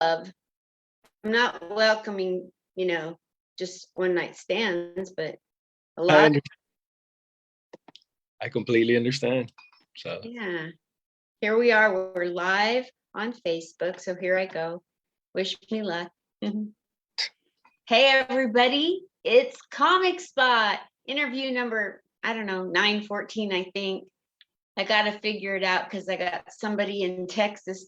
I'm not welcoming, just one night stands, but a lot. I completely understand. So Yeah. Here we are. We're live on Facebook. So here I go. Wish me luck. Hey, everybody. It's Comic Spot. Interview number, 914, I think. I got to figure it out because I got somebody in Texas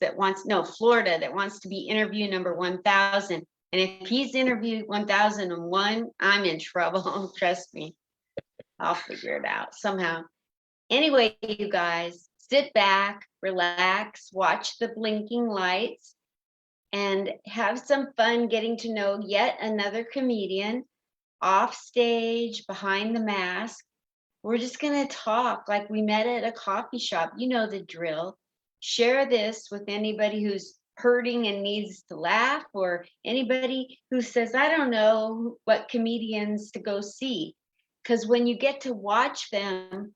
Florida that wants to be interview number 1000. And if he's interview 1001, I'm in trouble. Trust me. I'll figure it out somehow. Anyway, you guys, sit back, relax, watch the blinking lights, and have some fun getting to know yet another comedian off stage, behind the mask. We're just going to talk like we met at a coffee shop. You know the drill. Share this with anybody who's hurting and needs to laugh, or anybody who says, I don't know what comedians to go see. Because when you get to watch them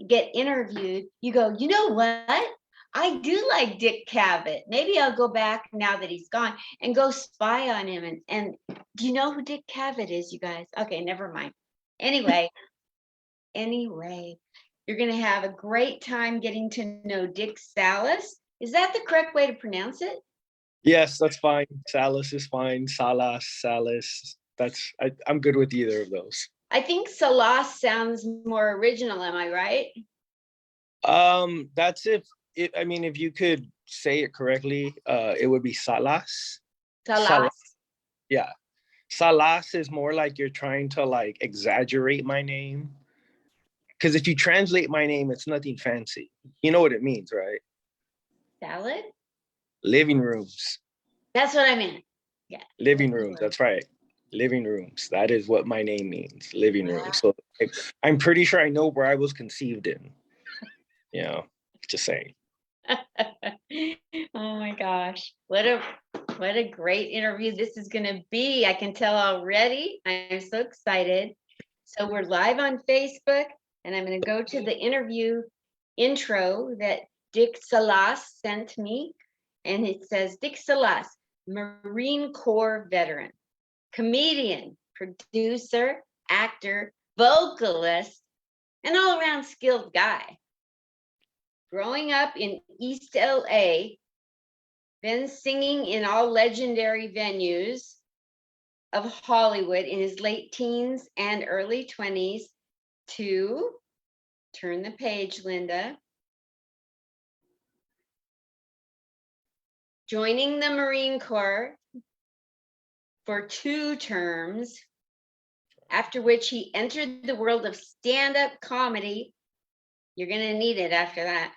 get interviewed, you go, you know what? I do like Dick Cavett. Maybe I'll go back now that he's gone and go spy on him. And do you know who Dick Cavett is, you guys? Okay, never mind. Anyway, you're going to have a great time getting to know Dick Salas. Is that the correct way to pronounce it? yes, that's fine. Salas is fine. Salas. I'm good with either of those. I think Salas sounds more original. Am I right? That's if you could say it correctly, it would be Salas. Salas. Yeah. Salas is more like you're trying to like exaggerate my name. Because if you translate my name, it's nothing fancy. You know what it means, right? Salad? Living rooms. That's what I meant. Yeah. Living rooms. That's right. Living rooms. That is what my name means. Living rooms. So I'm pretty sure I know where I was conceived in. Just saying. Oh my gosh. What a great interview this is going to be. I can tell already. I'm so excited. So we're live on Facebook, and I'm going to go to the interview intro that Dick Salas sent me. And it says, Dick Salas, Marine Corps veteran, comedian, producer, actor, vocalist, and all-around skilled guy. Growing up in East LA, then singing in all legendary venues of Hollywood in his late teens and early 20s, to turn the page, Linda. Joining the Marine Corps for 2 terms, after which he entered the world of stand-up comedy. You're going to need it after that.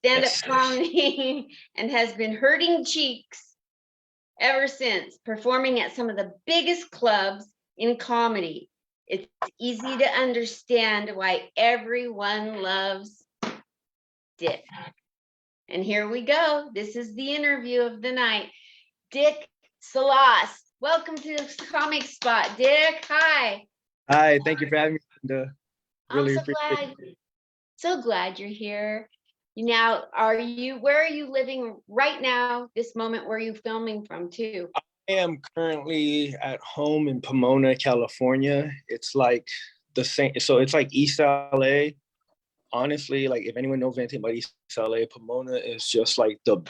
Stand-up comedy, and has been hurting cheeks ever since, performing at some of the biggest clubs in comedy. It's easy to understand why everyone loves Dick. And here we go. This is the interview of the night. Dick Salas, welcome to the Comic Spot. Dick, hi. Hi, thank you for having me, Linda. Really so glad you're here. Now, where are you living right now, this moment? Where are you filming from too? I am currently at home in Pomona, California. It's like the same, so it's like East LA. Honestly, like if anyone knows anything about East LA, Pomona is just like the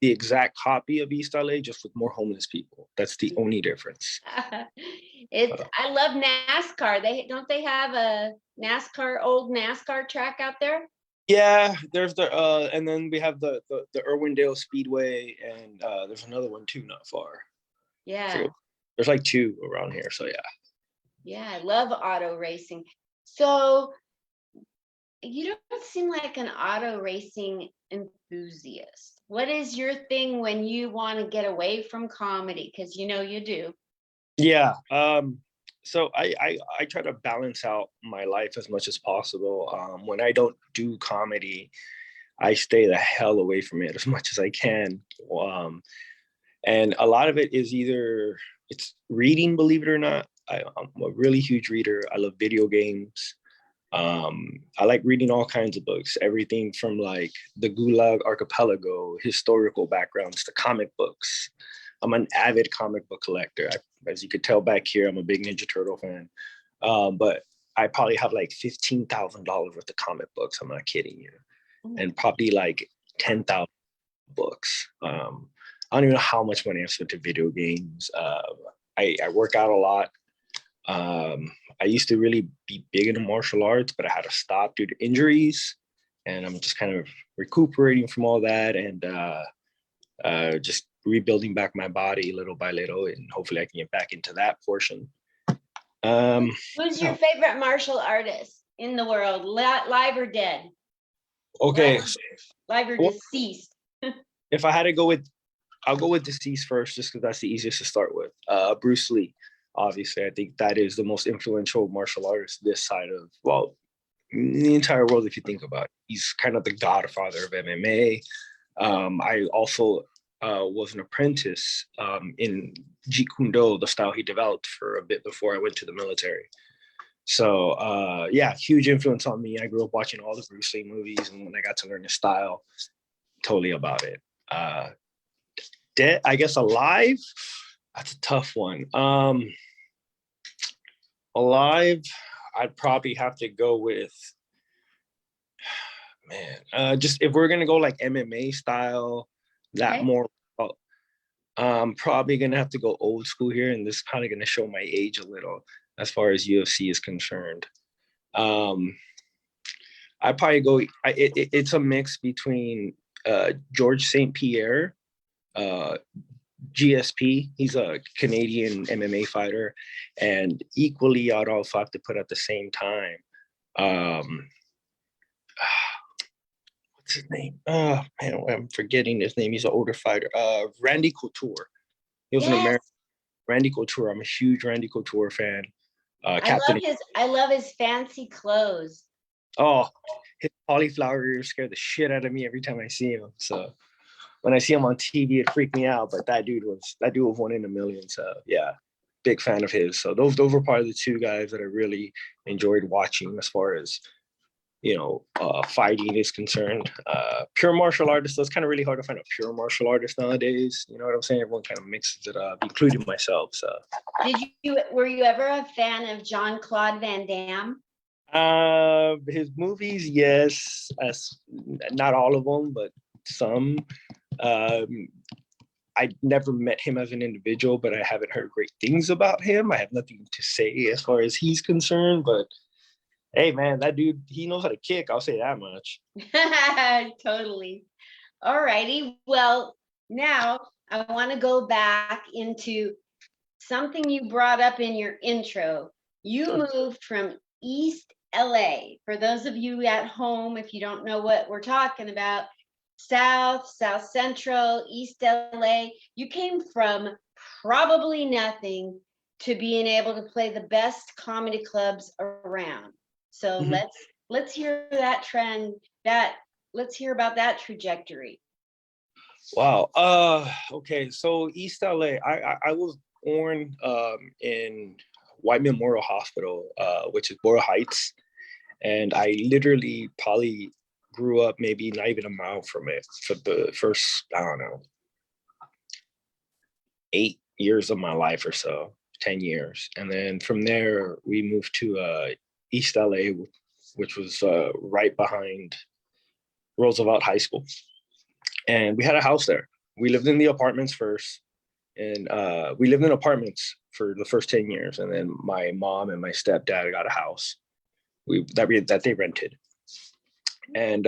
exact copy of East LA, just with more homeless people. That's the only difference. I love NASCAR. They have a old NASCAR track out there? Yeah, there's and then we have the Irwindale Speedway, and there's another one too, not far. Yeah. There's like 2 around here, so yeah. Yeah, I love auto racing. So you don't seem like an auto racing enthusiast. What is your thing when you want to get away from comedy? Because you do. Yeah. So I try to balance out my life as much as possible. When I don't do comedy, I stay the hell away from it as much as I can. And a lot of it is it's reading, believe it or not. I'm a really huge reader. I love video games. I like reading all kinds of books, everything from like the Gulag Archipelago, historical backgrounds, to comic books. I'm an avid comic book collector. As you could tell back here, I'm a big Ninja Turtle fan. But I probably have like $15,000 worth of comic books. I'm not kidding you. And probably like 10,000 books. I don't even know how much money I spent to video games. I work out a lot. I used to really be big into martial arts, but I had to stop due to injuries. And I'm just kind of recuperating from all that and just rebuilding back my body little by little. And hopefully I can get back into that portion. Who's your favorite martial artist in the world, live or dead? Okay. Live or deceased? If I had to go I'll go with deceased first, just because that's the easiest to start with. Bruce Lee, obviously. I think that is the most influential martial artist this side of, well, the entire world, if you think about it. He's kind of the godfather of MMA. I also was an apprentice in Jeet Kune Do, the style he developed for a bit before I went to the military. So yeah, huge influence on me. I grew up watching all the Bruce Lee movies, and when I got to learn his style, totally about it. Dead, I guess alive, that's a tough one. Alive, I'd probably have to go with, just if we're gonna go like MMA style, that okay. More, probably gonna have to go old school here, and this is kind of gonna show my age a little as far as UFC is concerned. I probably go. It's a mix between George St. Pierre, GSP. He's a Canadian MMA fighter, and equally, I'd also have to put at the same time. What's his name? Oh man, I'm forgetting his name. He's an older fighter. Randy Couture. He was an American. Randy Couture. I'm a huge Randy Couture fan. I love his fancy clothes. Oh, his cauliflower ears scare the shit out of me every time I see him. So when I see him on TV, it freaked me out. But that dude was one in a million. So yeah, big fan of his. So those were probably the two guys that I really enjoyed watching as far as, you know, fighting is concerned. Pure martial artists, it's kind of really hard to find a pure martial artist nowadays. You know what I'm saying? Everyone kind of mixes it up, including myself. So were you ever a fan of Jean-Claude Van Damme? His movies, yes. Not all of them, but some. I never met him as an individual, but I haven't heard great things about him. I have nothing to say as far as he's concerned, but hey, man, that dude, he knows how to kick. I'll say that much. Totally. All righty. Well, now I want to go back into something you brought up in your intro. You moved from East LA. For those of you at home, if you don't know what we're talking about, South Central, East LA, you came from probably nothing to being able to play the best comedy clubs around. So let's hear that trend. Let's hear about that trajectory. Wow. Okay. So East LA, I was born in White Memorial Hospital, which is Boyle Heights, and I literally probably grew up maybe not even a mile from it for the first, I don't know, 8 years of my life or so, 10 years. And then from there, we moved to East LA, which was right behind Roosevelt High School. And we had a house there. We lived in the apartments first. And we lived in apartments for the first 10 years. And then my mom and my stepdad got a house that they rented. And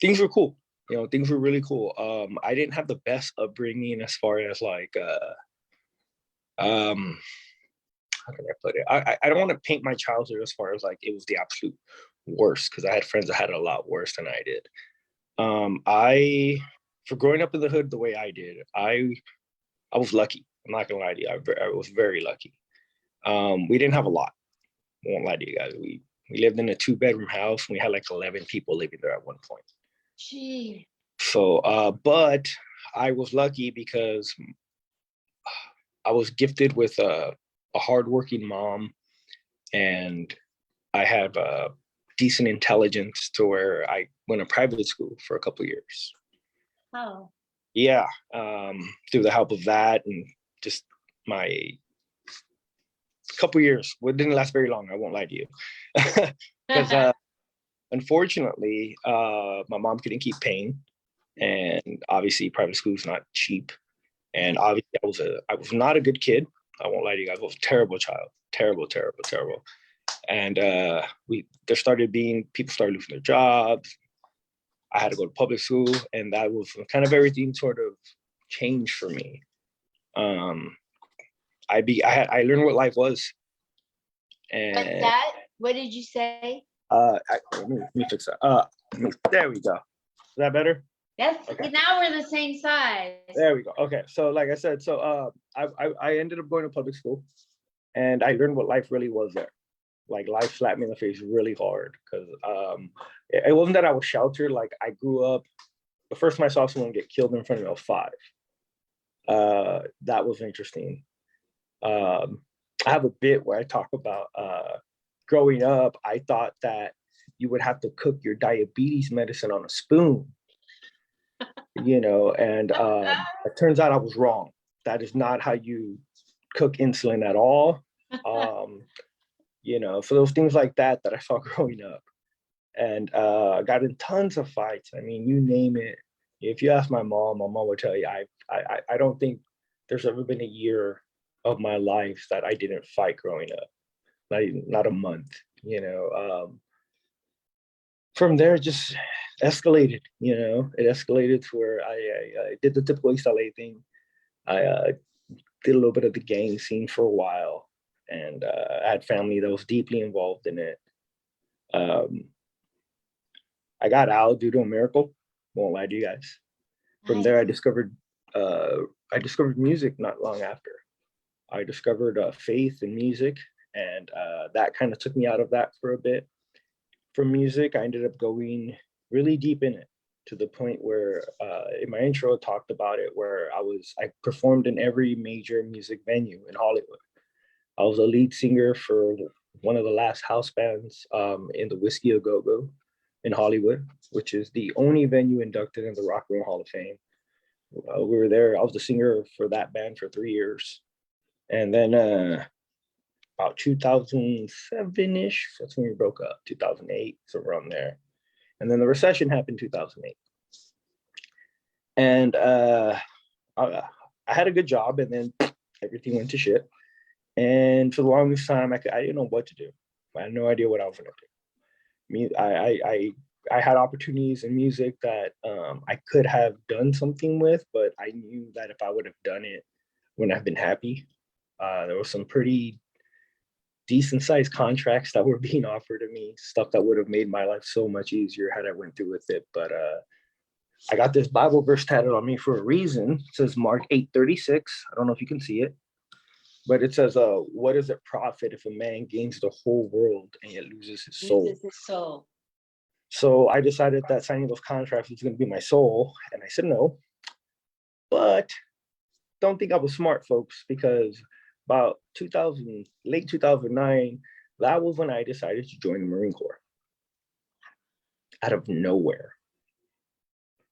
things were cool. You know, things were really cool. I didn't have the best upbringing as far as like, how can I put it? I don't want to paint my childhood as far as like it was the absolute worst, because I had friends that had it a lot worse than I did. For growing up in the hood the way I did, I was lucky. I'm not gonna lie to you. I was very lucky. We didn't have a lot. I won't lie to you guys. We lived in a 2-bedroom house, and we had like 11 people living there at one point. Gee. So, but I was lucky because I was gifted with a hardworking mom, and I have a decent intelligence to where I went to private school for a couple of years. Oh. yeah, through the help of that and just my couple years, well, it didn't last very long. I won't lie to you, because unfortunately, my mom couldn't keep paying, and obviously private school is not cheap. And obviously, I was not a good kid. I won't lie to you guys. I was a terrible child, terrible, terrible, terrible. And there started being people started losing their jobs. I had to go to public school, and that was kind of everything sort of changed for me. Um, I learned what life was, What's and that? What did you say? let me fix that. There we go. Is that better? That's Okay. now we're the same size. There we go. Okay, so like I said, so I ended up going to public school, and I learned what life really was there. Like life slapped me in the face really hard because it wasn't that I was sheltered. Like I grew up. The first time I saw someone get killed in front of me, I was 5. That was interesting. I have a bit where I talk about growing up. I thought that you would have to cook your diabetes medicine on a spoon, and it turns out I was wrong. That is not how you cook insulin at all. So those things like that I saw growing up, and I got in tons of fights. I mean, you name it. If you ask my mom would tell you I don't think there's ever been a year of my life that I didn't fight growing up. Not a month. From there, it just escalated. It escalated to where I did the typical East LA thing. I did a little bit of the gang scene for a while, and I had family that was deeply involved in it. I got out due to a miracle. Won't lie to you guys. From there, I discovered music not long after. I discovered faith in music, and that kind of took me out of that for a bit. From music, I ended up going really deep in it to the point where in my intro I talked about it, where I performed in every major music venue in Hollywood. I was a lead singer for one of the last house bands in the Whiskey A Go Go in Hollywood, which is the only venue inducted in the Rock and Roll Hall of Fame. We were there. I was the singer for that band for 3 years. And then about 2007-ish, that's when we broke up, 2008, so around there. And then the recession happened in 2008. And I had a good job, and then everything went to shit. And for the longest time, I didn't know what to do. I had no idea what I was going to do. I had opportunities in music that I could have done something with, but I knew that if I would have done it, I wouldn't have been happy. There were some pretty decent sized contracts that were being offered to me, stuff that would have made my life so much easier had I went through with it. But I got this Bible verse tattooed on me for a reason. It says Mark 8:36. I don't know if you can see it, but it says, what does it profit if a man gains the whole world and yet loses his soul? Loses his soul. So I decided that signing those contracts was going to be my soul. And I said no. But don't think I was smart, folks, because about late 2009, that was when I decided to join the Marine Corps out of nowhere.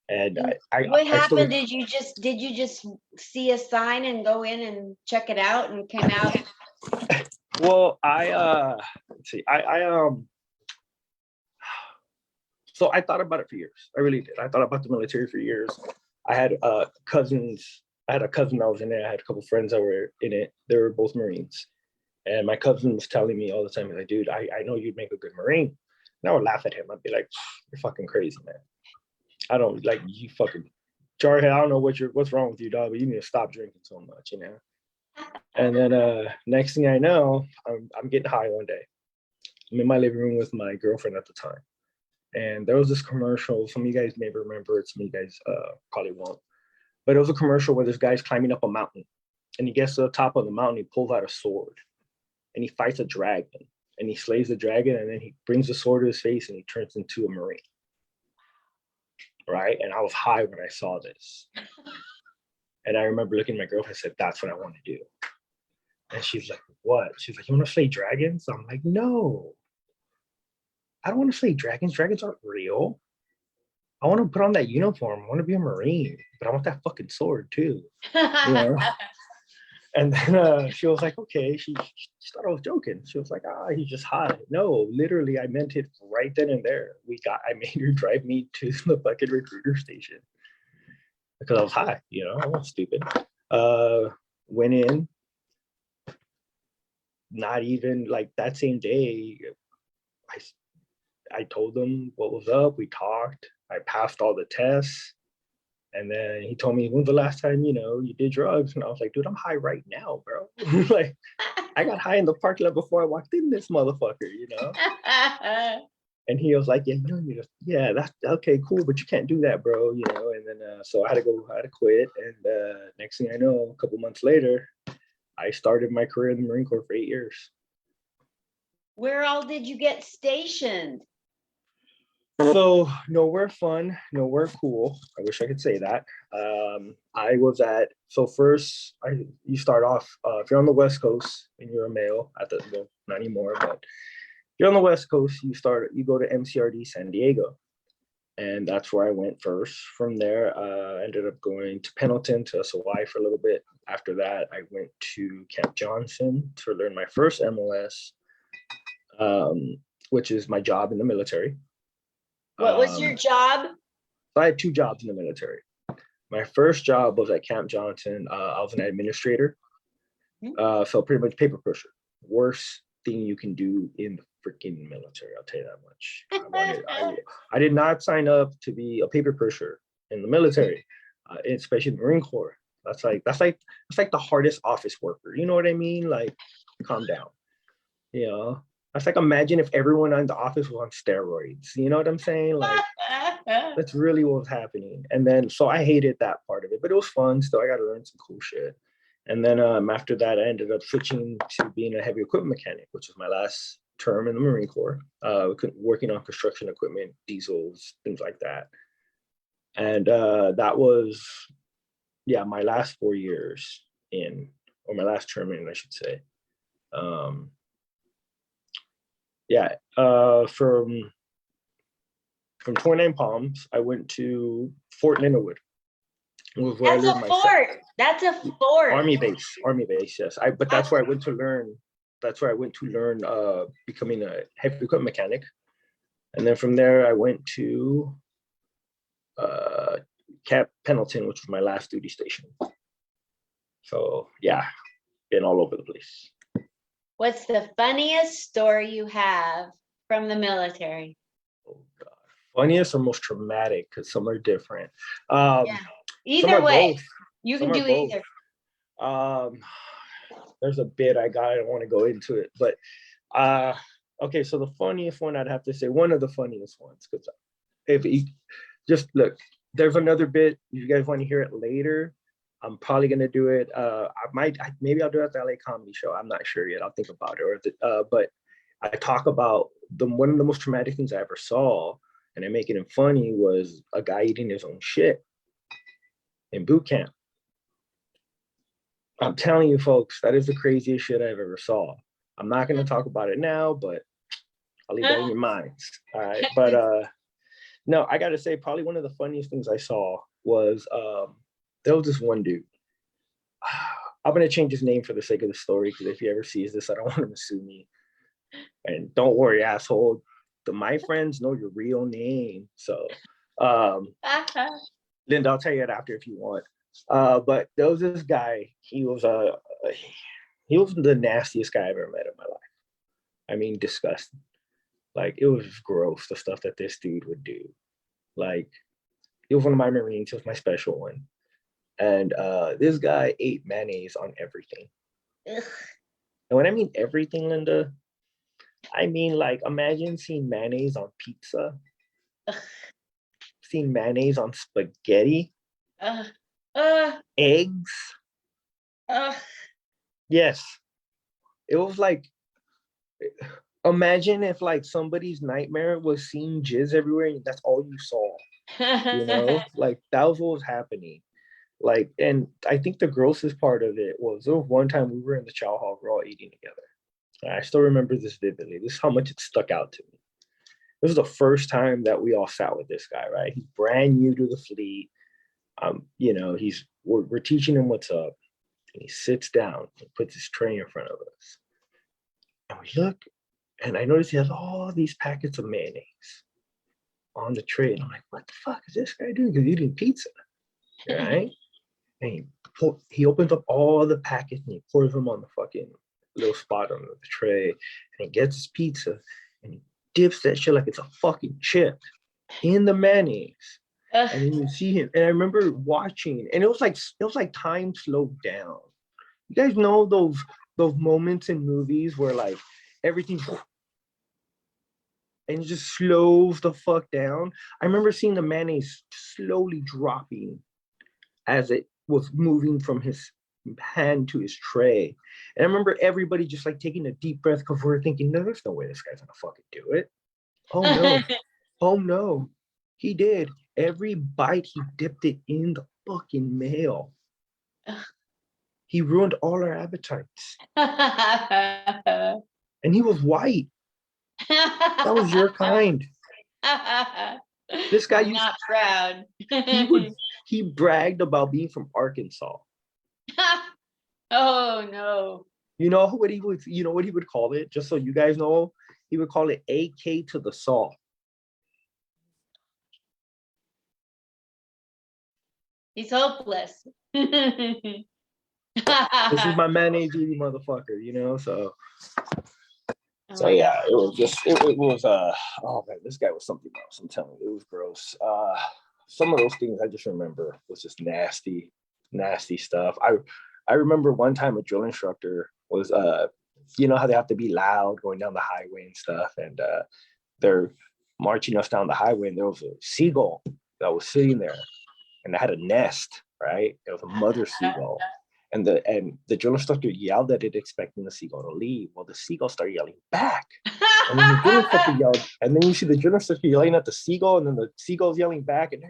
And what happened? Did you just see a sign and go in and check it out and came out? Well, let's see. So I thought about it for years. I really did. I thought about the military for years. I had cousins. I had a cousin that was in it. I had a couple friends that were in it. They were both Marines. And my cousin was telling me all the time, like, dude, I know you'd make a good Marine. And I would laugh at him. I'd be like, you're fucking crazy, man. I don't like you fucking jarhead. I don't know what's wrong with you, dog, but you need to stop drinking so much, And then next thing I know, I'm getting high one day. I'm in my living room with my girlfriend at the time. And there was this commercial. Some of you guys may remember it. Some of you guys probably won't. But it was a commercial where this guy's climbing up a mountain. And he gets to the top of the mountain. He pulls out a sword. And he fights a dragon. And he slays the dragon. And then he brings the sword to his face. And he turns into a Marine. Right? And I was high when I saw this. And I remember looking at my girlfriend and said, that's what I want to do. And she's like, what? She's like, you want to slay dragons? I'm like, no. I don't want to slay dragons. Dragons aren't real. I want to put on that uniform. I want to be a Marine, but I want that fucking sword too. You know? And then she was like, okay. She thought I was joking. She was like, he's just high. No, literally, I meant it right then and there. I made her drive me to the fucking recruiter station because I was high. You know, I was stupid. Went in. Not even like that same day, I told him what was up. We talked. I passed all the tests. And then he told me, when's the last time, you did drugs? And I was like, dude, I'm high right now, bro. Like, I got high in the parking lot before I walked in this motherfucker. And he was like, yeah, that's okay, cool, but you can't do that, bro. And then, so I had to quit. And next thing I know, a couple months later, I started my career in the Marine Corps for 8 years. Where all did you get stationed? So nowhere fun, nowhere cool. I wish I could say that. I was at, so first you start off, if you're on the West Coast and you're a male not anymore, but if you're on the West Coast, you go to MCRD San Diego. And that's where I went first. From there, I ended up going to Pendleton to SOI for a little bit. After that, I went to Camp Johnson to learn my first MOS, which is my job in the military. What was your job? I had 2 jobs in the military. My first job was at Camp Johnson. I was an administrator. So pretty much paper pusher. Worst thing you can do in the freaking military, I'll tell you that much. I did not sign up to be a paper pusher in the military, especially the Marine Corps. That's like the hardest office worker. You know what I mean? Like, calm down. That's like, imagine if everyone in the office was on steroids. You know what I'm saying? Like, that's really what was happening. And then, so I hated that part of it, but it was fun. Still, I got to learn some cool shit. And then after that, I ended up switching to being a heavy equipment mechanic, which was my last term in the Marine Corps, working on construction equipment, diesels, things like that. And that was, my last 4 years or my last term in, I should say. From 29 Palms, I went to Fort Lindenwood. That's a fort. That's a fort. Army base, yes. But that's where I went to learn. That's where I went to learn becoming a heavy equipment mechanic. And then from there, I went to Camp Pendleton, which was my last duty station. So yeah, been all over the place. What's the funniest story you have from the military? Oh God, funniest or most traumatic? Because some are different. Either way, you can do either. There's a bit I don't want to go into it, but okay. So the funniest one, I'd have to say one of the funniest ones, because if you just look, there's another bit. If you guys want to hear it later, I'm probably gonna do it. Maybe I'll do it at the LA Comedy Show. I'm not sure yet. I'll think about it. But I talk about one of the most traumatic things I ever saw, and I make it funny, was a guy eating his own shit in boot camp. I'm telling you, folks, that is the craziest shit I've ever saw. I'm not gonna talk about it now, but I'll leave that in your minds. All right. But no, I gotta say, probably one of the funniest things I saw was there was this one dude. I'm gonna change his name for the sake of the story, because if he ever sees this, I don't want him to sue me. And don't worry, asshole. My friends know your real name. So Linda, I'll tell you that after if you want. But there was this guy. He was the nastiest guy I've ever met in my life. I mean, disgusting. Like, it was gross, the stuff that this dude would do. Like, he was one of my Marines. He was my special one. And this guy ate mayonnaise on everything. Ugh. And when I mean everything, Linda, I mean, like, imagine seeing mayonnaise on pizza. Ugh. Seeing mayonnaise on spaghetti. Eggs. Yes. It was like, imagine if like somebody's nightmare was seeing jizz everywhere and that's all you saw. Like, that was what was happening. Like, and I think the grossest part of it was, there was one time we were in the chow hall, we're all eating together. And I still remember this vividly. This is how much it stuck out to me. This was the first time that we all sat with this guy, right? He's brand new to the fleet. You know, we're teaching him what's up. And he sits down and puts his tray in front of us. And we look, and I notice he has all these packets of mayonnaise on the tray. And I'm like, what the fuck is this guy doing? Because he's eating pizza, right? And he opens up all the packets and he pours them on the fucking little spot on the tray. And he gets his pizza and he dips that shit like it's a fucking chip in the mayonnaise. And then you see him. And I remember watching, and it was like time slowed down. You guys know those moments in movies where like everything and it just slows the fuck down. I remember seeing the mayonnaise slowly dropping as it was moving from his hand to his tray. And I remember everybody just like taking a deep breath because we were thinking, no, there's no way this guy's gonna fucking do it. Oh no. Oh no. He did. Every bite he dipped it in the fucking mayo. He ruined all our appetites. And he was white. That was your kind. This guy I'm not proud. he bragged about being from Arkansas. Oh no. You know what he would call it? Just so you guys know, he would call it AK to the saw. He's hopeless. This is my mayonnaise eating motherfucker, you know. So yeah, it was oh man, this guy was something else. I'm telling you, it was gross. Some of those things I just remember was just nasty stuff. I remember one time a drill instructor was you know how they have to be loud going down the highway and stuff, and they're marching us down the highway, and there was a seagull that was sitting there, and it had a nest, right? It was a mother seagull. And the drill instructor yelled at it, expecting the seagull to leave. Well, the seagull started yelling back. And then the drill instructor yelled, and then you see the drill instructor yelling at the seagull, and then the seagull's yelling back. And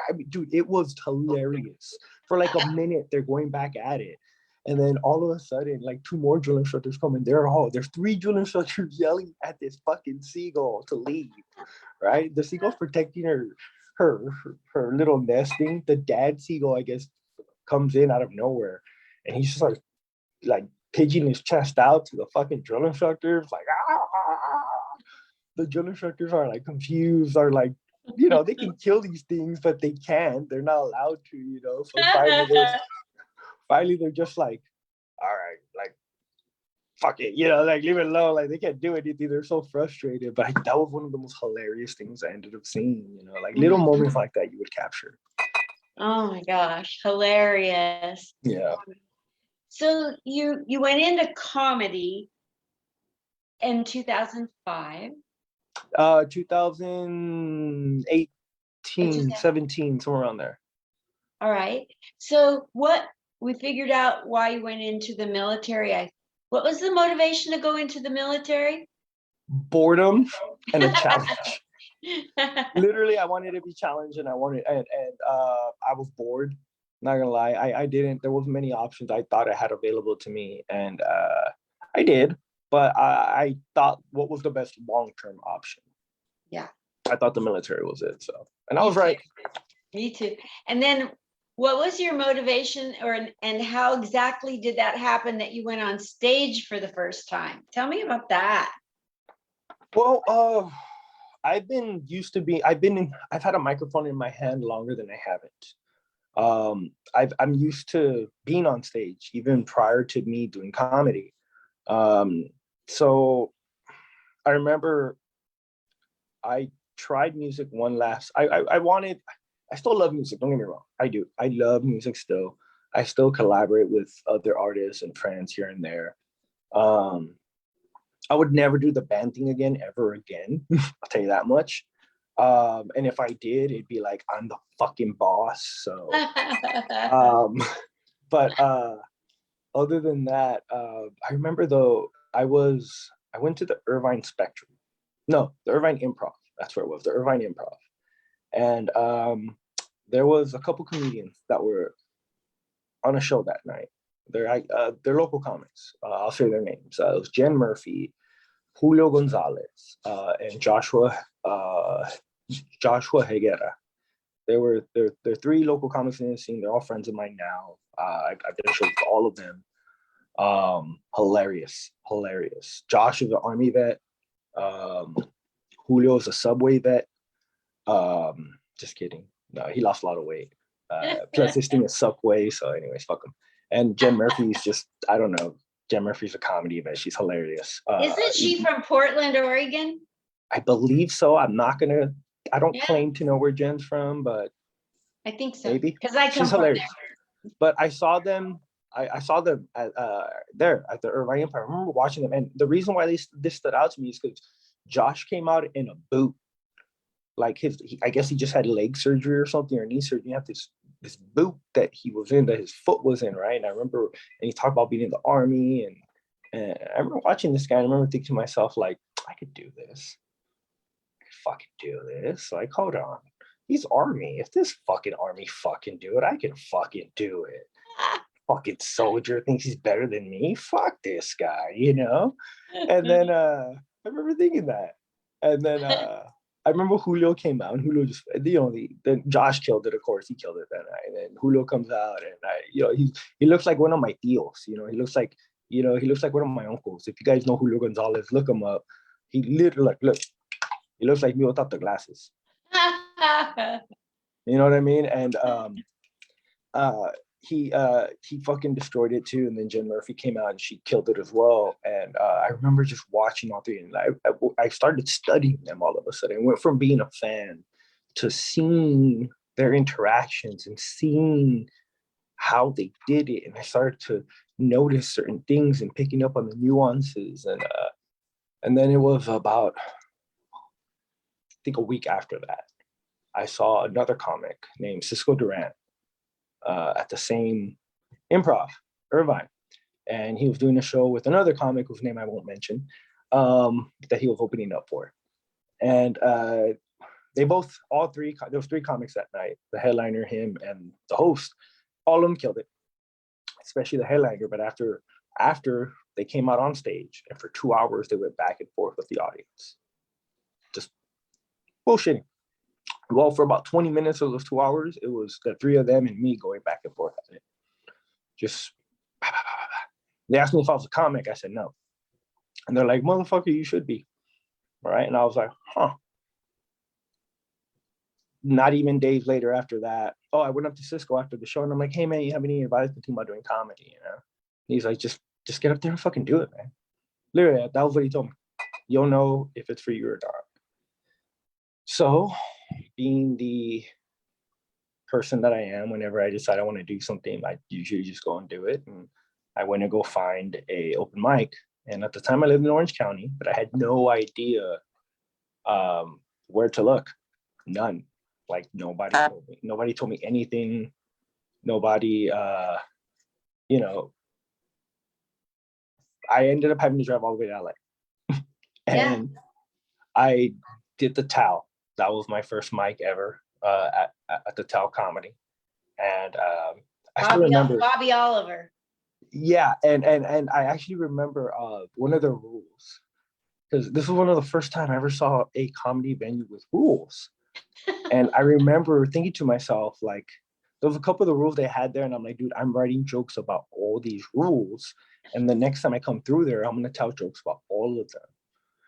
I mean, dude, it was hilarious. For like a minute, they're going back at it. And then all of a sudden, like 2 more drill instructors come in. There's 3 drill instructors yelling at this fucking seagull to leave, right? The seagull's protecting her little nesting. The dad seagull, I guess, comes in out of nowhere, and he's just like pigeoning his chest out to the fucking drill instructors, like the drill instructors are like confused, are like, you know, they can kill these things, but they can't. They're not allowed to, you know. So finally they're just like, all right, like fuck it, you know, like leave it alone. Like they can't do anything. They're so frustrated. But that was one of the most hilarious things I ended up seeing. You know, like little moments like that you would capture. Oh my gosh, hilarious. Yeah. So you went into comedy in 2005. 2018, 17, somewhere around there. All right. So we figured out why you went into the military. What was the motivation to go into the military? Boredom and a challenge. Literally, I wanted to be challenged, and I was bored. Not gonna lie, I didn't. There wasn't many options I thought I had available to me, and I did. But I thought, what was the best long-term option? Yeah, I thought the military was it. So, and I was right. Me too. And then, what was your motivation, and how exactly did that happen that you went on stage for the first time? Tell me about that. Well, I've had a microphone in my hand longer than I haven't. I'm used to being on stage even prior to me doing comedy. So I remember I tried music I still love music, don't get me wrong. I do. I love music still. I still collaborate with other artists and friends here and there. I would never do the band thing again, ever again. I'll tell you that much. And if I did, it'd be like, I'm the fucking boss. So, but other than that, I remember though, I went to the Irvine Spectrum. No, the Irvine Improv. That's where it was, the Irvine Improv. And there was a couple comedians that were on a show that night. They're local comics. I'll say their names. It was Jen Murphy, Julio Gonzalez, and Joshua Higuera. They're three local comics in the scene. They're all friends of mine now. I've done shows with all of them. Hilarious. Josh is an Army vet. Julio is a Subway vet. Just kidding. No, he lost a lot of weight. Plus, this thing is Subway. So, anyways, fuck him. And Jen Murphy's just, I don't know. Jen Murphy's a comedy vet. She's hilarious. Isn't she from Portland, Oregon? I believe so. I don't claim to know where Jen's from, but I think so. maybe. Because I come She's from hilarious. there. But I saw them. I saw them there at the Irvine Empire. I remember watching them, and the reason why this stood out to me is because Josh came out in a boot. Like I guess he just had leg surgery or something, or knee surgery. You have this boot that he was in, that his foot was in, right? And I remember, and he talked about being in the Army, and I remember watching this guy. And I remember thinking to myself, like, I could do this. I could fucking do this. Like, hold on, he's Army. If this fucking Army fucking do it, I can fucking do it. Fucking soldier thinks he's better than me. Fuck this guy, you know? And then I remember thinking that. And then I remember Julio came out, and Julio just, then Josh killed it, of course. He killed it that night. And then Julio comes out, and he looks like one of my tios, he looks like one of my uncles. If you guys know Julio Gonzalez, look him up. He literally, look, he looks like me without the glasses. You know what I mean? And he fucking destroyed it too. And then Jen Murphy came out and she killed it as well. And I remember just watching all three, and I started studying them all of a sudden. I went from being a fan to seeing their interactions and seeing how they did it. And I started to notice certain things and picking up on the nuances. And then it was about, I think, a week after that, I saw another comic named Cisco Duran at the same Improv, Irvine. And he was doing a show with another comic whose name I won't mention, that he was opening up for. And there was three comics that night, the headliner, him, and the host. All of them killed it, especially the headliner. But after they came out on stage, and for 2 hours, they went back and forth with the audience. Just bullshitting. Well, for about 20 minutes of those 2 hours, it was the three of them and me going back and forth at it. Just, bah, bah, bah, bah. They asked me if I was a comic. I said no. And they're like, motherfucker, you should be. All right. And I was like, huh. Not even days later after that, I went up to Cisco after the show, and I'm like, hey, man, you have any advice about doing comedy? And he's like, just get up there and fucking do it, man. Literally, that was what he told me. You'll know if it's for you or not. So, being the person that I am, whenever I decide I want to do something, I usually just go and do it. And I went to go find a open mic. And at the time I lived in Orange County, but I had no idea where to look. None. Like nobody told me. Nobody told me anything. Nobody, I ended up having to drive all the way to LA. And I did the Tao. That was my first mic ever at the Tao Comedy. And I still remember Bobby Oliver. Yeah, and I actually remember one of the rules, because this was one of the first time I ever saw a comedy venue with rules. And I remember thinking to myself, like, there was a couple of the rules they had there, and I'm like, dude, I'm writing jokes about all these rules, and the next time I come through there, I'm gonna tell jokes about all of them.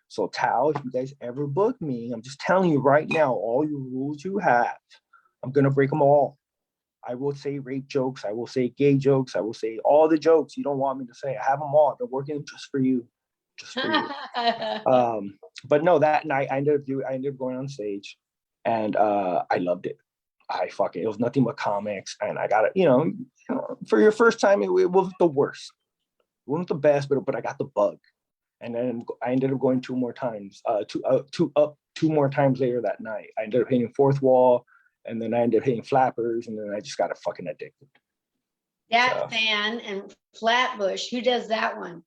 So Tao, if you guys ever book me, I'm just telling you right now, all your rules you have, I'm gonna break them all. I will say rape jokes, I will say gay jokes, I will say all the jokes you don't want me to say. I have them all. I've been working just for you. But no, that night I ended up going on stage, and I loved it. It was nothing but comics, and I got it. For your first time, it wasn't the worst. It wasn't the best, but I got the bug. And then I ended up going two more times later that night. I ended up hitting fourth wall, and then I ended up hitting flappers, and then I just got fucking addicted. That fan and Flatbush, who does that one?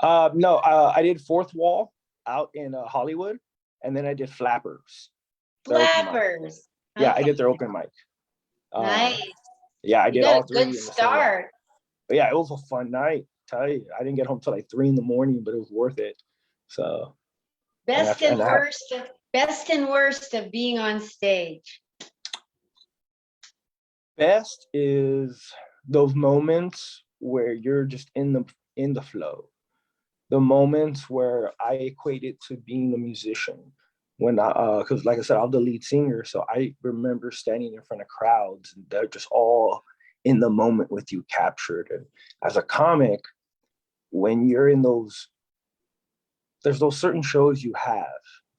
No, I did fourth wall out in Hollywood, and then I did flappers. Flappers. Yeah, okay. I did their open mic. Nice. Yeah, I did all three. Good start. But yeah, it was a fun night. Tell you, I didn't get home till like 3 a.m, but it was worth it. So Best and worst of being on stage. Best is those moments where you're just in the flow. The moments where I equate it to being a musician. When because like I said, I'm the lead singer, so I remember standing in front of crowds and they're just all in the moment with you, captured. And as a comic, when you're in there's those certain shows you have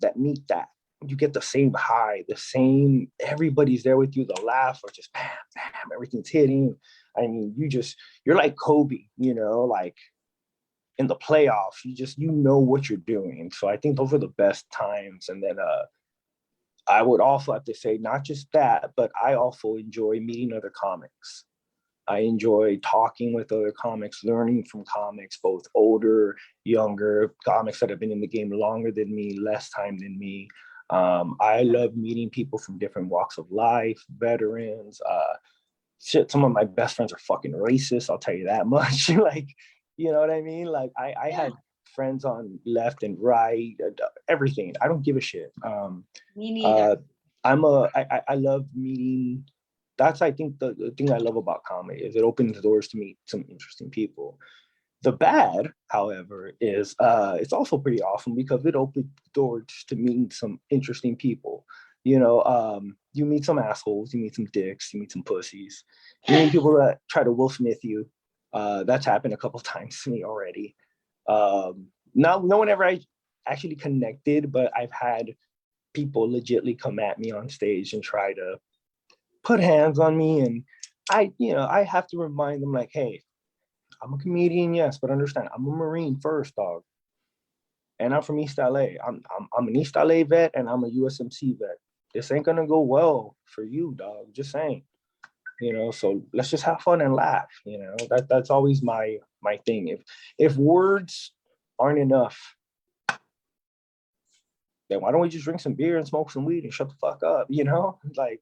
that meet that. You get the same high, the same, everybody's there with you, the laugh or just bam, bam, everything's hitting. I mean, you're like Kobe, like in the playoffs, you know what you're doing. So I think those are the best times. And then I would also have to say, not just that, but I also enjoy meeting other comics. I enjoy talking with other comics, learning from comics, both older, younger, comics that have been in the game longer than me, less time than me. I love meeting people from different walks of life, veterans. Shit, some of my best friends are fucking racist, I'll tell you that much. Like, you know what I mean? Like, I had friends on left and right, everything. I don't give a shit. Me neither. I love meeting. That's, I think, the thing I love about comedy is it opens doors to meet some interesting people. The bad, however, is it's also pretty awesome because it opens doors to meeting some interesting people. You meet some assholes, you meet some dicks, you meet some pussies, you meet people that try to Will Smith you. That's happened a couple times to me already. No one ever actually connected, but I've had people legitly come at me on stage and try to put hands on me, and I have to remind them, like, hey, I'm a comedian, yes, but understand, I'm a Marine first, dog, and I'm from East LA. I'm an East LA vet, and I'm a USMC vet. This ain't gonna go well for you, dog. Just saying. So let's just have fun and laugh. That's always my thing. If words aren't enough, then why don't we just drink some beer and smoke some weed and shut the fuck up? Like.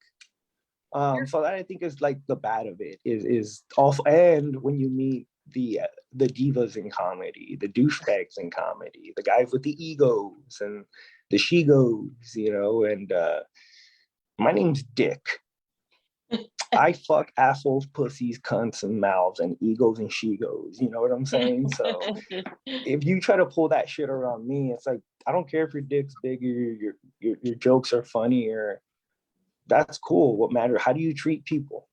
So that, I think, is like the bad of it is also, and when you meet the divas in comedy, the douchebags in comedy, the guys with the egos and the she-goes, and my name's Dick. I fuck assholes, pussies, cunts, and mouths, and egos and she-goes. You know what I'm saying? So if you try to pull that shit around me, it's like, I don't care if your dick's big or your jokes are funny, or that's cool. What matters? How do you treat people?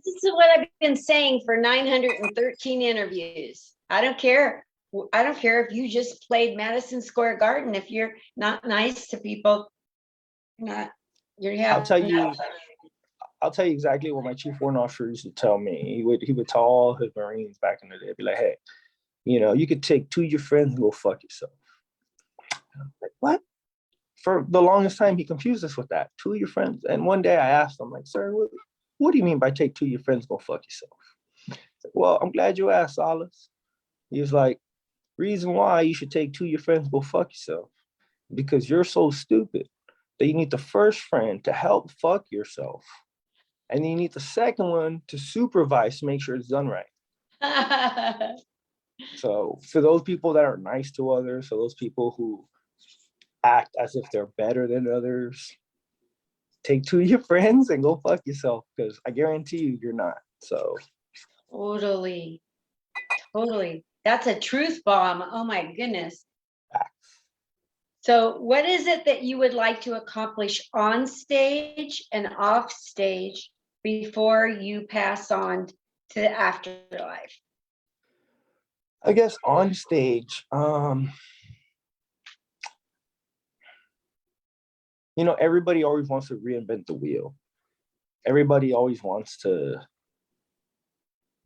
This is what I've been saying for 913 interviews. I don't care. I don't care if you just played Madison Square Garden. If you're not nice to people, I'll tell you exactly what my chief warrant officer used to tell me. He would tell all his Marines back in the day, be like, hey, you could take 2 of your friends and go fuck yourself. Like, what? For the longest time, he confused us with that. 2 of your friends. And one day I asked him, like, sir, what do you mean by take 2 of your friends, go fuck yourself? Like, well, I'm glad you asked, Salas. He was like, reason why you should take 2 of your friends, go fuck yourself, because you're so stupid that you need the first friend to help fuck yourself. And then you need the second one to supervise to make sure it's done right. So for those people that are nice to others, for those people who act as if they're better than others, take 2 of your friends and go fuck yourself, because I guarantee you're not. So totally. That's a truth bomb. Oh my goodness. So what is it that you would like to accomplish on stage and off stage before you pass on to the afterlife? I guess on stage, everybody always wants to reinvent the wheel. Everybody always wants to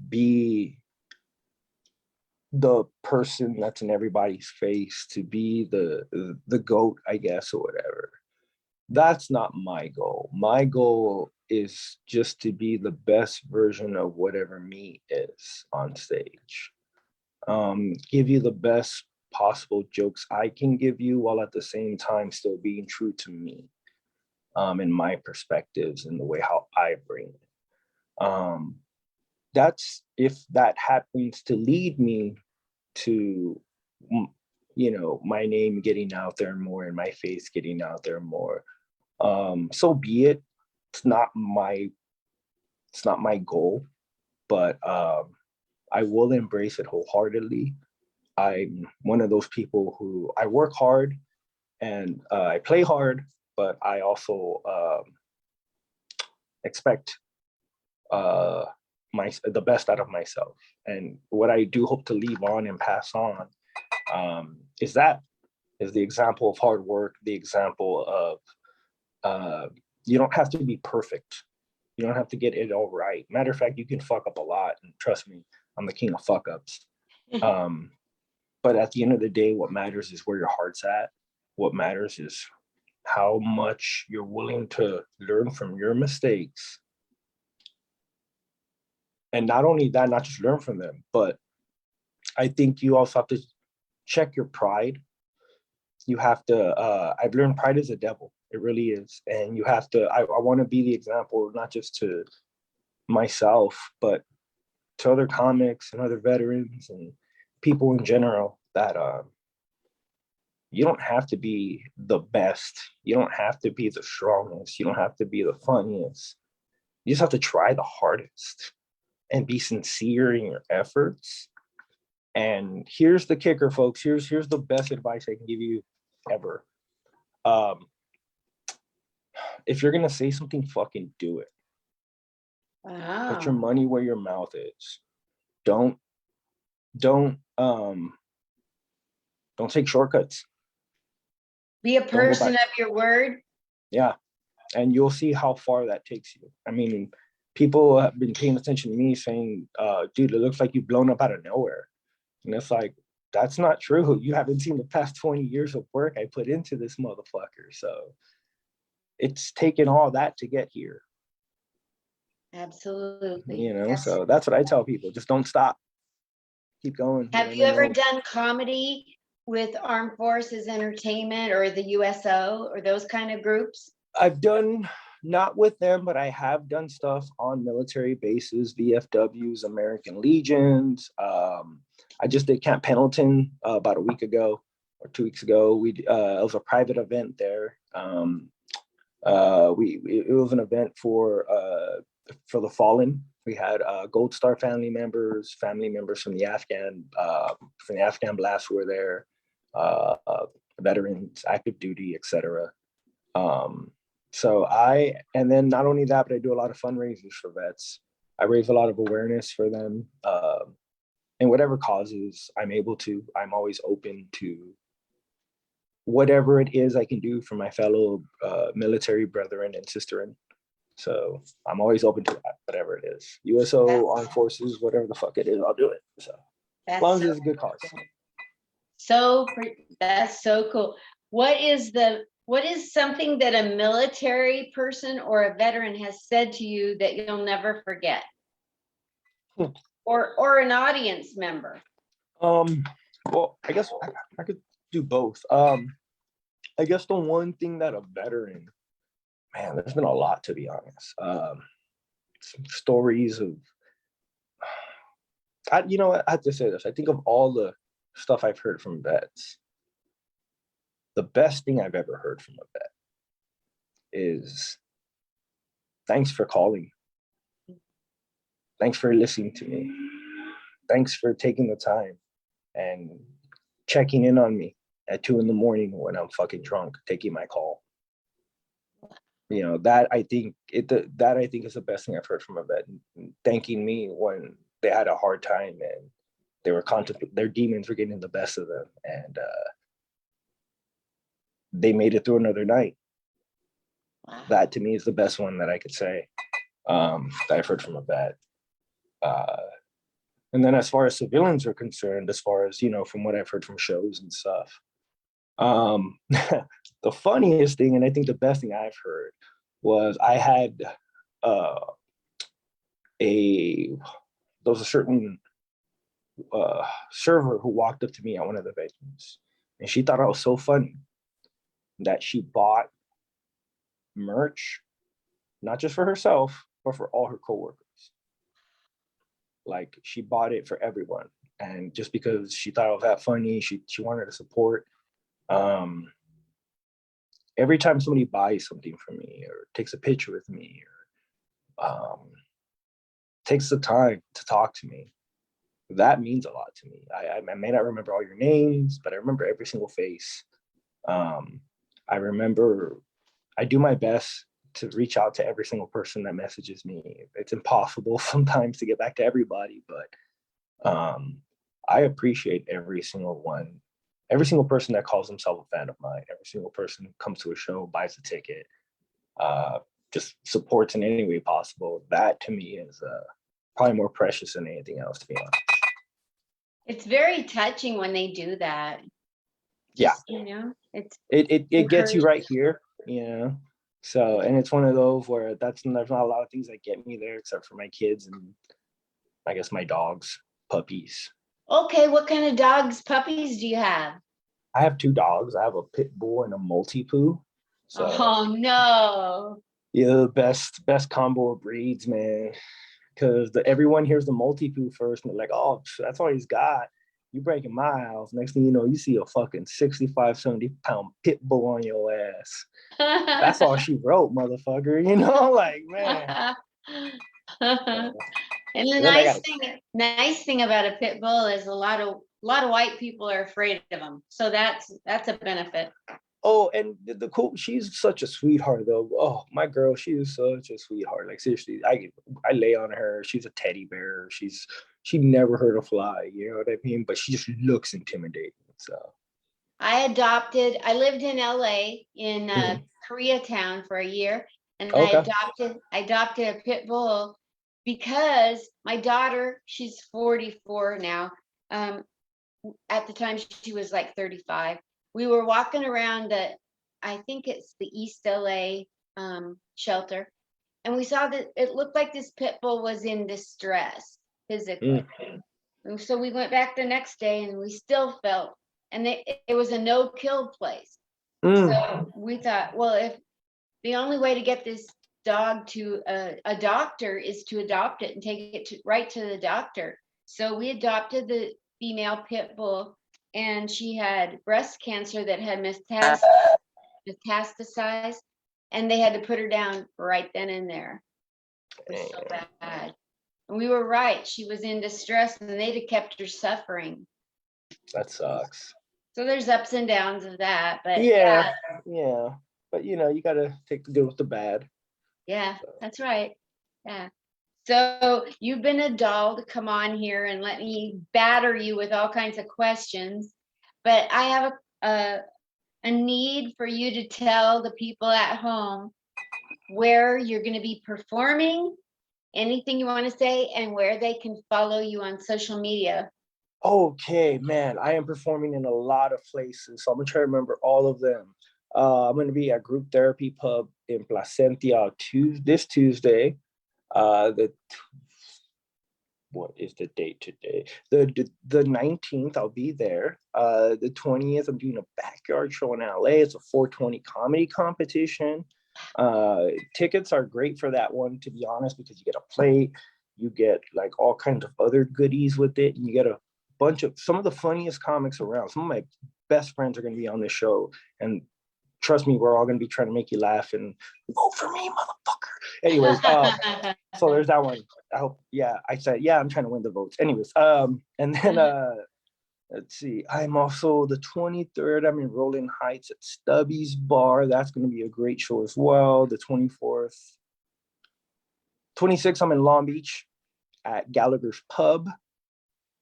be the person that's in everybody's face, to be the GOAT, I guess, or whatever. That's not my goal. My goal is just to be the best version of whatever me is on stage. Give you the best possible jokes I can give you, while at the same time still being true to me, in my perspectives and the way how I bring it. That's, if that happens to lead me to my name getting out there more and my face getting out there more. So be it. It's not my goal, but I will embrace it wholeheartedly. I'm one of those people who I work hard and I play hard, but I also expect the best out of myself. And what I do hope to leave on and pass on is the example of hard work, the example of you don't have to be perfect. You don't have to get it all right. Matter of fact, you can fuck up a lot. And trust me, I'm the king of fuck ups. But at the end of the day, what matters is where your heart's at. What matters is how much you're willing to learn from your mistakes. And not only that, not just learn from them, but I think you also have to check your pride. You have to, I've learned pride is a devil. It really is. And you have to, I want to be the example, not just to myself, but to other comics and other veterans and people in general that you don't have to be the best. You don't have to be the strongest. You don't have to be the funniest. You just have to try the hardest and be sincere in your efforts. And here's the kicker, folks. Here's the best advice I can give you ever. If you're gonna say something, fucking do it. Wow. Put your money where your mouth is. Don't take shortcuts. Be a person of your word. Yeah. And you'll see how far that takes you. I mean, people have been paying attention to me saying, dude, it looks like you've blown up out of nowhere. And it's like, that's not true. You haven't seen the past 20 years of work I put into this motherfucker. So it's taken all that to get here. Absolutely. So that's what I tell people. Just don't stop. Keep going. Have you ever done comedy with Armed Forces Entertainment or the USO or those kind of groups? I've done, not with them, but I have done stuff on military bases, VFWs, American Legions. I just did Camp Pendleton about a week ago or 2 weeks ago. It was a private event there. It was an event for the fallen. We had Gold Star family members from the Afghan blast who were there, veterans, active duty, etc. And then not only that, but I do a lot of fundraisers for vets. I raise a lot of awareness for them, and whatever causes I'm able to. I'm always open to whatever it is I can do for my fellow military brethren and sisterin. So I'm always open to that, whatever it is. USO, Armed Forces, whatever the fuck it is, I'll do it. So as long as it's a good cause. That's so cool. What is something that a military person or a veteran has said to you that you'll never forget? Or an audience member? Well, I guess I could do both. I guess the one thing that a veteran, man, there's been a lot, to be honest. Some stories of, I have to say this. I think of all the stuff I've heard from vets, the best thing I've ever heard from a vet is, thanks for calling. Thanks for listening to me. Thanks for taking the time and checking in on me at 2 a.m. when I'm fucking drunk, taking my call. That I think is the best thing I've heard from a vet, thanking me when they had a hard time and they were their demons were getting the best of them, and they made it through another night. Wow. That to me is the best one that I could say that I've heard from a vet. And then as far as civilians are concerned, as far as, from what I've heard from shows and stuff, the funniest thing, and I think the best thing I've heard, was I had there was a certain server who walked up to me at one of the venues, and she thought I was so funny that she bought merch, not just for herself, but for all her coworkers. Like, she bought it for everyone. And just because she thought I was that funny, she wanted to support. Every time somebody buys something from me or takes a picture with me or takes the time to talk to me, that means a lot to me. I may not remember all your names, but I remember every single face. I remember, I do my best to reach out to every single person that messages me. It's impossible sometimes to get back to everybody, but I appreciate every single one, every single person that calls themselves a fan of mine, every single person who comes to a show, buys a ticket, just supports in any way possible. That to me is probably more precious than anything else, to be honest. It's very touching when they do that. Just, Yeah, it's it gets you right here, you know. So, and it's one of those where there's not a lot of things that get me there except for my kids and I guess my dogs, puppies. Okay, what kind of dogs, puppies do you have? I have 2 dogs. I have a pit bull and a Maltipoo. So Oh no. yeah, the best combo of breeds, man. Because everyone hears the Maltipoo first and they're like, oh, that's all he's got. You breaking my house. Next thing you know, you see a fucking 65, 70-pound pit bull on your ass. That's all she wrote, motherfucker. You know, like, man. And the nice thing about a pit bull is a lot of white people are afraid of them. So that's a benefit. Oh, and the cool, she's such a sweetheart though. Oh, my girl, she is such a sweetheart. Like seriously, I lay on her. She's a teddy bear. She never hurt a fly, you know what I mean? But she just looks intimidating. So I lived in LA in Koreatown for a year, and okay. I adopted a pit bull because my daughter, she's 44 now. At the time she was like 35. We were walking around I think it's the East LA shelter, and we saw that it looked like this pit bull was in distress physically. And so we went back the next day and we still felt, and it was a no-kill place. So we thought, well, if the only way to get this dog to a doctor is to adopt it and take it right to the doctor. So we adopted the female pit bull, and she had breast cancer that had metastasized, and they had to put her down right then and there. It was so bad. And we were right. She was in distress, and they'd have kept her suffering. That sucks. So there's ups and downs of that, but yeah. But you gotta take the good with the bad. Yeah, that's right. Yeah. So you've been a doll to come on here and let me batter you with all kinds of questions, but I have a need for you to tell the people at home where you're going to be performing, anything you want to say, and where they can follow you on social media. Okay, man, I am performing in a lot of places, so I'm gonna try to remember all of them. I'm gonna be at Group Therapy Pub in Placentia this Tuesday. What is the date today? The 19th, I'll be there. The 20th, I'm doing a backyard show in LA. It's a 420 comedy competition. Tickets are great for that one, to be honest, because you get a plate, you get like all kinds of other goodies with it, and you get a bunch of some of the funniest comics around. Some of my best friends are going to be on this show, and trust me, we're all going to be trying to make you laugh and vote for me, motherfucker. Anyways, so there's that one. I hope, I said, I'm trying to win the votes. Anyways, and then let's see, I'm also the 23rd, I'm in Rolling Heights at Stubby's Bar. That's going to be a great show as well. The 24th, 26th, I'm in Long Beach at Gallagher's Pub.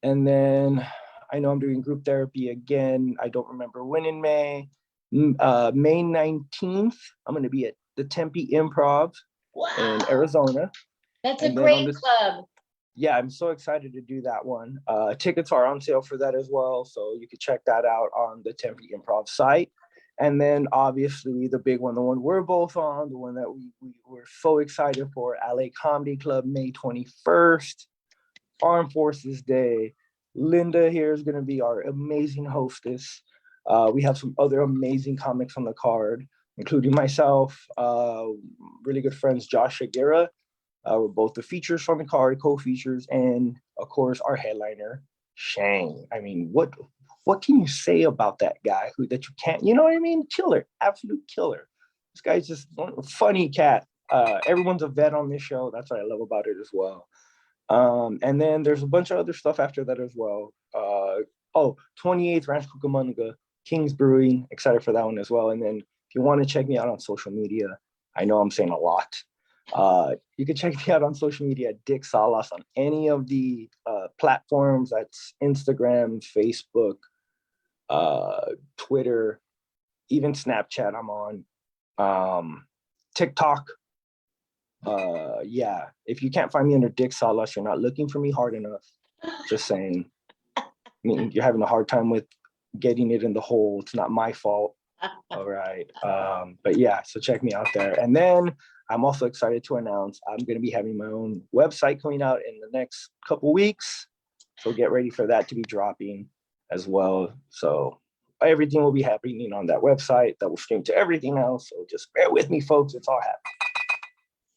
And then I know I'm doing group therapy again. I don't remember when in May. May 19th, I'm going to be at the Tempe Improv in Arizona. That's a great club. Yeah, I'm so excited to do that one. Tickets are on sale for that as well, so you can check that out on the Tempe Improv site. And then obviously the big one, the one we're both on, the one that we were so excited for, LA Comedy Club, May 21st, Armed Forces Day. Linda here is going to be our amazing hostess. We have some other amazing comics on the card, including myself, really good friends, Josh Aguirre. We're both the features from the card, co-features, and of course our headliner, Shang. I mean, what can you say about that guy that you can't, you know what I mean? Killer, absolute killer. This guy's just a funny cat. Everyone's a vet on this show. That's what I love about it as well. And then there's a bunch of other stuff after that as well. 28th Ranch Cucamonga, King's Brewing, excited for that one as well. And then if you want to check me out on social media, I know I'm saying a lot. You can check me out on social media at Dick Salas on any of the platforms. That's Instagram, Facebook, Twitter, even Snapchat I'm on. TikTok. Yeah, if you can't find me under Dick Salas, you're not looking for me hard enough. Just saying. I mean, you're having a hard time with getting it in the hole. It's not my fault. All right. But yeah, so check me out there. And then I'm also excited to announce I'm going to be having my own website coming out in the next couple weeks. So get ready for that to be dropping as well. So everything will be happening on that website that will stream to everything else. So just bear with me, folks. It's all happening.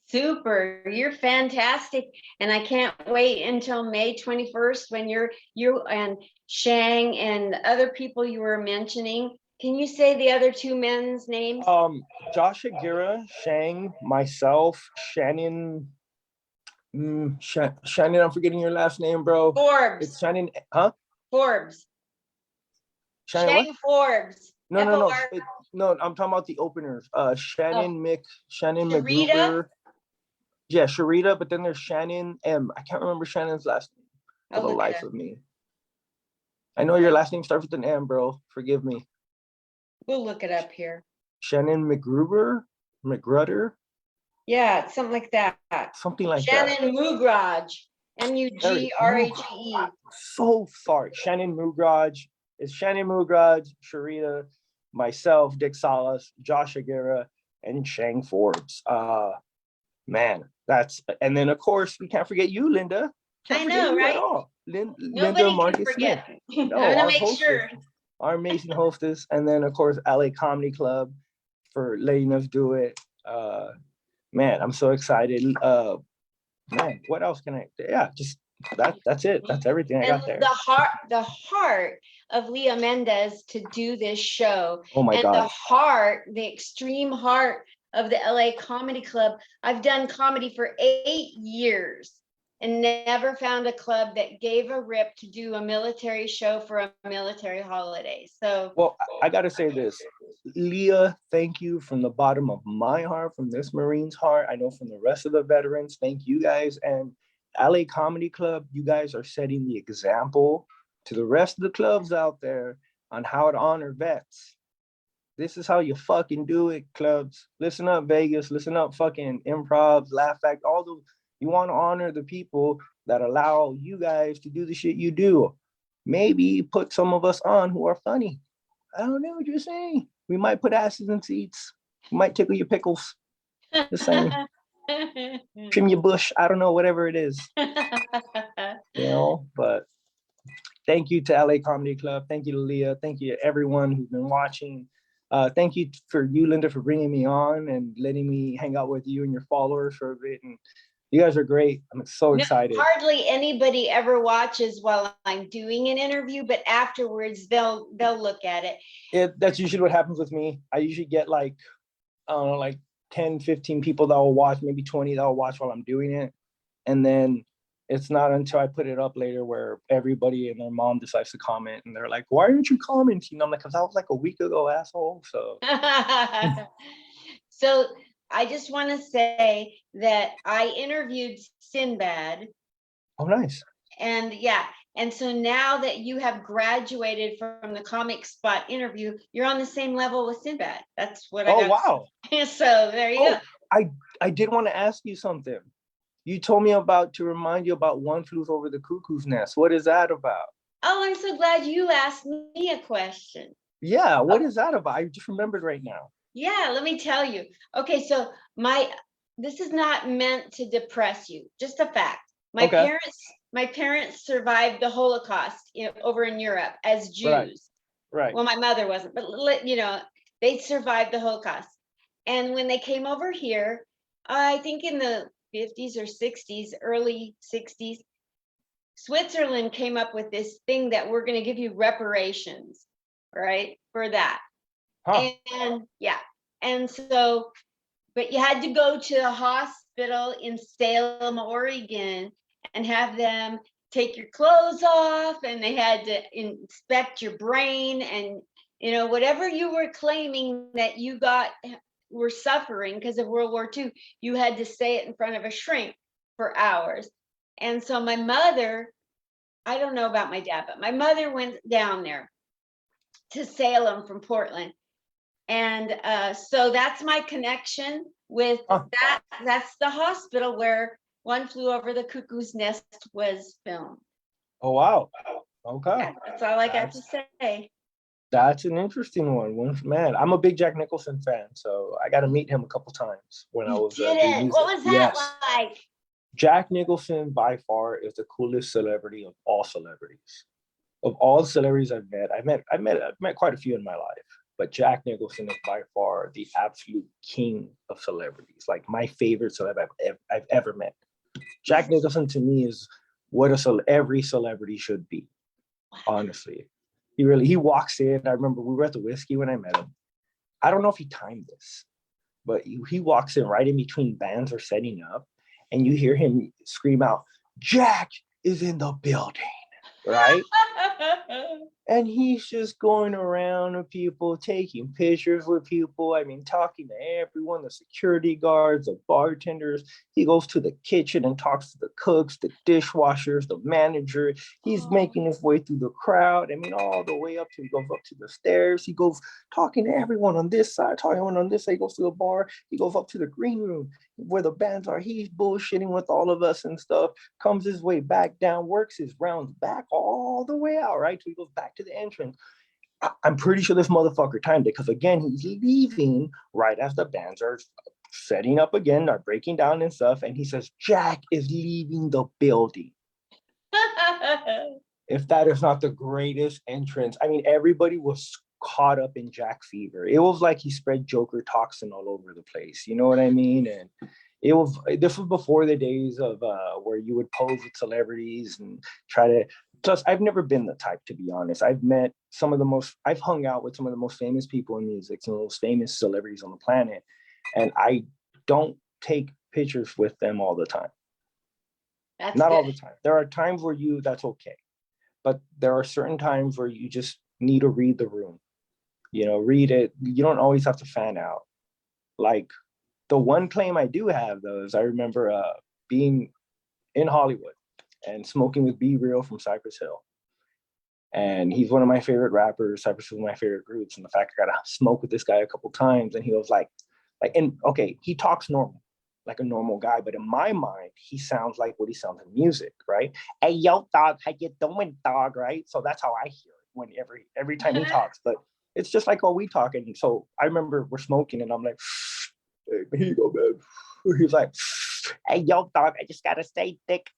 Super, you're fantastic. And I can't wait until May 21st when you and Shang and other people you were mentioning. Can you say the other two men's names? Josh Aguirre, Shang, myself, Shannon. Shannon, I'm forgetting your last name, bro. Forbes. It's Shannon, huh? Forbes. Shannon Shang what? Forbes. No, I'm talking about the openers. Shannon Sharita? McGruber. Yeah, Sharita, but then there's Shannon M. I can't remember Shannon's last name for the life of me. I know your last name starts with an M, bro. Forgive me. We'll look it up here. Shannon McGruder. Yeah, something like that. Something like Shannon that. Mugraj. Mugrage. So sorry. Shannon Mugraj. It's Shannon Mugraj, Sharita, myself, Dick Salas, Josh Aguirre, and Shang Forbes. Man, and then of course we can't forget you, Linda. I know, right? At all. Nobody can forget. No, I want to make sure. Our amazing hostess, and then of course LA Comedy Club for letting us do it. Man, I'm so excited. Man, what else can I? Yeah, just that's it. That's everything I got there. The heart of Leah Mendez to do this show. Oh my God. The extreme heart of the LA Comedy Club. I've done comedy for 8 years and never found a club that gave a rip to do a military show for a military holiday. So, well, I got to say this, Leah, thank you from the bottom of my heart, from this Marine's heart. I know from the rest of the veterans, thank you guys. And LA Comedy Club, you guys are setting the example to the rest of the clubs out there on how to honor vets. This is how you fucking do it, clubs. Listen up, Vegas. Listen up, fucking Improv, Laugh Act, all those. You want to honor the people that allow you guys to do the shit you do. Maybe put some of us on who are funny. I don't know what you're saying. We might put asses in seats. We might tickle your pickles. Just saying. Trim your bush. I don't know, whatever it is. But thank you to LA Comedy Club. Thank you to Leah. Thank you to everyone who's been watching. Thank you for you, Linda, for bringing me on and letting me hang out with you and your followers for a bit. And you guys are great. I'm so excited. Hardly anybody ever watches while I'm doing an interview, but afterwards they'll look at it. That's usually what happens with me. I usually get like 10, 15 people that will watch, maybe 20 that will watch while I'm doing it. And then it's not until I put it up later where everybody and their mom decides to comment and they're like, why aren't you commenting? I'm like, because that was like a week ago, asshole. So so I just want to say that I interviewed Sinbad. Oh, nice. And yeah. And so now that you have graduated from the Comic Spot interview, you're on the same level with Sinbad. That's what I got. Oh, wow. So there you go. I did want to ask you something. You told me to remind you about One Flew Over the Cuckoo's Nest. What is that about? Oh, I'm so glad you asked me a question. Yeah, what is that about? I just remembered right now. Yeah, let me tell you. Okay, so this is not meant to depress you, just a fact. My parents survived the Holocaust over in Europe as Jews. Right. Well, my mother wasn't, but they survived the Holocaust. And when they came over here, I think in the 50s or 60s, early 60s, Switzerland came up with this thing that we're going to give you reparations, right, for that. Huh. And yeah, and so, but you had to go to a hospital in Salem, Oregon, and have them take your clothes off, and they had to inspect your brain, and whatever you were claiming that you were suffering because of World War II, you had to say it in front of a shrink for hours. And so my mother, I don't know about my dad, but my mother went down there to Salem from Portland. And so that's my connection with that. That's the hospital where One Flew Over the Cuckoo's Nest was filmed. Oh, wow. Okay. Yeah, that's all I got to say. That's an interesting one. Man, I'm a big Jack Nicholson fan, so I got to meet him a couple times when I was doing music. What was that like? Jack Nicholson by far is the coolest celebrity of all celebrities. Of all the celebrities I've met quite a few in my life, but Jack Nicholson is by far the absolute king of celebrities. Like my favorite celebrity I've ever met. Jack Nicholson to me is what every celebrity should be. Honestly, he walks in. I remember we were at the Whiskey when I met him. I don't know if he timed this, but he walks in right in between bands are setting up, and you hear him scream out, "Jack is in the building," right? And he's just going around with people, taking pictures with people. I mean, talking to everyone, the security guards, the bartenders. He goes to the kitchen and talks to the cooks, the dishwashers, the manager. He's making his way through the crowd. I mean, all the way up to, he goes up to the stairs. He goes talking to everyone on this side, talking to everyone on this side. He goes to the bar. He goes up to the green room where the bands are. He's bullshitting with all of us and stuff. Comes his way back down, works his rounds back all the way out, right? So he goes back to the entrance. I'm pretty sure this motherfucker timed it because, again, he's leaving right as the bands are setting up again, are breaking down and stuff. And he says, "Jack is leaving the building." If that is not the greatest entrance, I mean, everybody was caught up in Jack fever. It was like he spread Joker toxin all over the place. You know what I mean? And this was before the days of where you would pose with celebrities and try to. Plus, I've never been the type, to be honest. I've hung out with some of the most famous people in music, some of the most famous celebrities on the planet, and I don't take pictures with them all the time. That's not good. all the time. There are times where that's okay, but there are certain times where you just need to read the room. Read it. You don't always have to fan out. Like the one claim I do have, though, is I remember being in Hollywood and smoking with Be Real from Cypress Hill. And he's one of my favorite rappers. Cypress Hill is one of my favorite groups. And the fact I got to smoke with this guy a couple times, and he was and okay, he talks normal, like a normal guy, but in my mind, he sounds like what he sounds in music, right? "Hey, yo, dog, how you doing, dog?" Right? So that's how I hear it every time he talks. But it's just like, we talk. And so I remember we're smoking, and I'm like, "Hey, here you go, man." He's like, "Hey, yo, dog, I just gotta stay thick.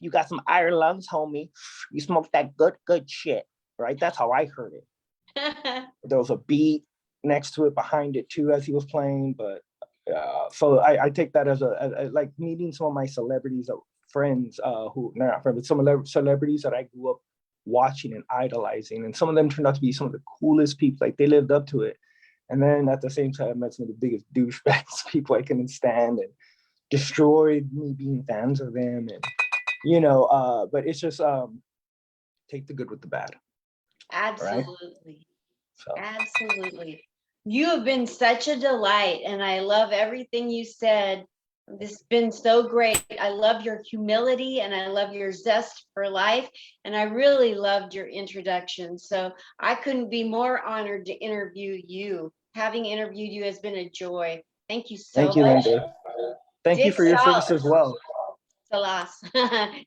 You got some iron lungs, homie. You smoke that good shit," right? That's how I heard it. There was a beat next to it, behind it too, as he was playing. But so I take that as like meeting some of my celebrities, friends, who not friends, but some celebrities that I grew up watching and idolizing, and some of them turned out to be some of the coolest people. Like they lived up to it. And then at the same time, I met some of the biggest douchebags, people I couldn't stand, and destroyed me being fans of them. And but it's just take the good with the bad. Absolutely. Right? So. Absolutely. You have been such a delight, and I love everything you said. This has been so great. I love your humility, and I love your zest for life, and I really loved your introduction. So I couldn't be more honored to interview you. Having interviewed you has been a joy. Thank you so much. Thank you, Linda. Thank you for your service as well. Salas.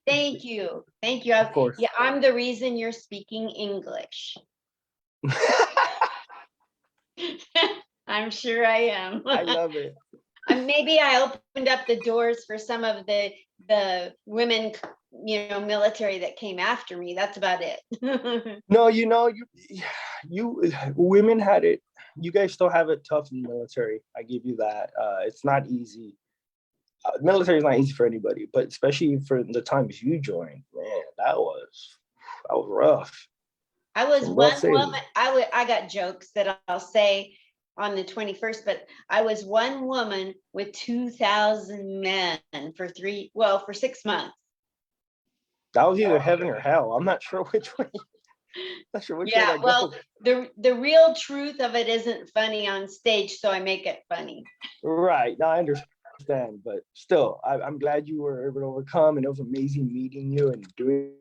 Thank you. Thank you. Of course. Yeah, I'm the reason you're speaking English. I'm sure I am. I love it. Maybe I opened up the doors for some of the women, military that came after me. That's about it. No, you women had it. You guys still have it tough in the military. I give you that. It's not easy. military is not easy for anybody, but especially for the times you joined, man, that was rough. I was Some one rough sailing. woman. I got jokes that I'll say on the 21st, but I was one woman with 2,000 men for 6 months. That was either heaven or hell. I'm not sure which way. Not sure which way Yeah, that well, goes. the real truth of it isn't funny on stage, so I make it funny. Right. Now I understand, but still, I'm glad you were able to overcome, and it was amazing meeting you and doing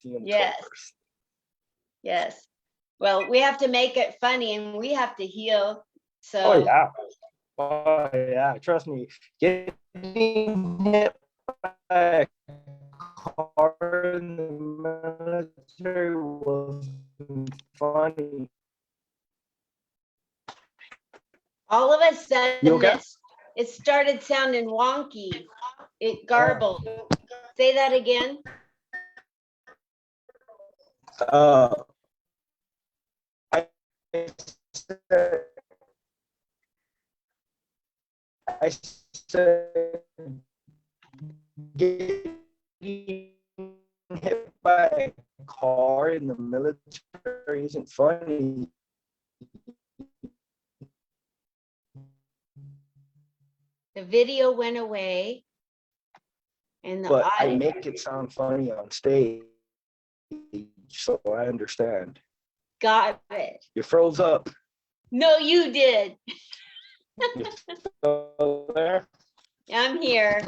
the Yes. 21st. Yes. Well, we have to make it funny and we have to heal. So Oh yeah. Oh yeah. Trust me. Getting hit by a car in the military was funny. all of a sudden You okay? it started sounding wonky. It garbled. Say that again. I I said getting hit by a car in the military isn't funny. The video went away and the But I audio. make it sound funny on stage, so I understand. Got it. You froze up. No, you did. You still there? I'm here.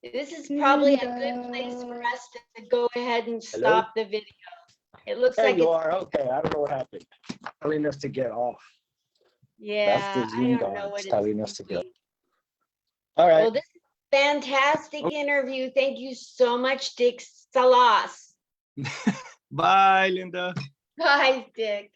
This is probably a good place for us to go ahead and stop the video. It looks There like you it's are. Okay, I don't know what happened. Telling us to get off. yeah, That's the I Zoom don't know what gods it's telling us to get off. doing. All right. Well, this is a fantastic interview. Thank you so much, Dick Salas. Bye, Linda. Bye, Dick.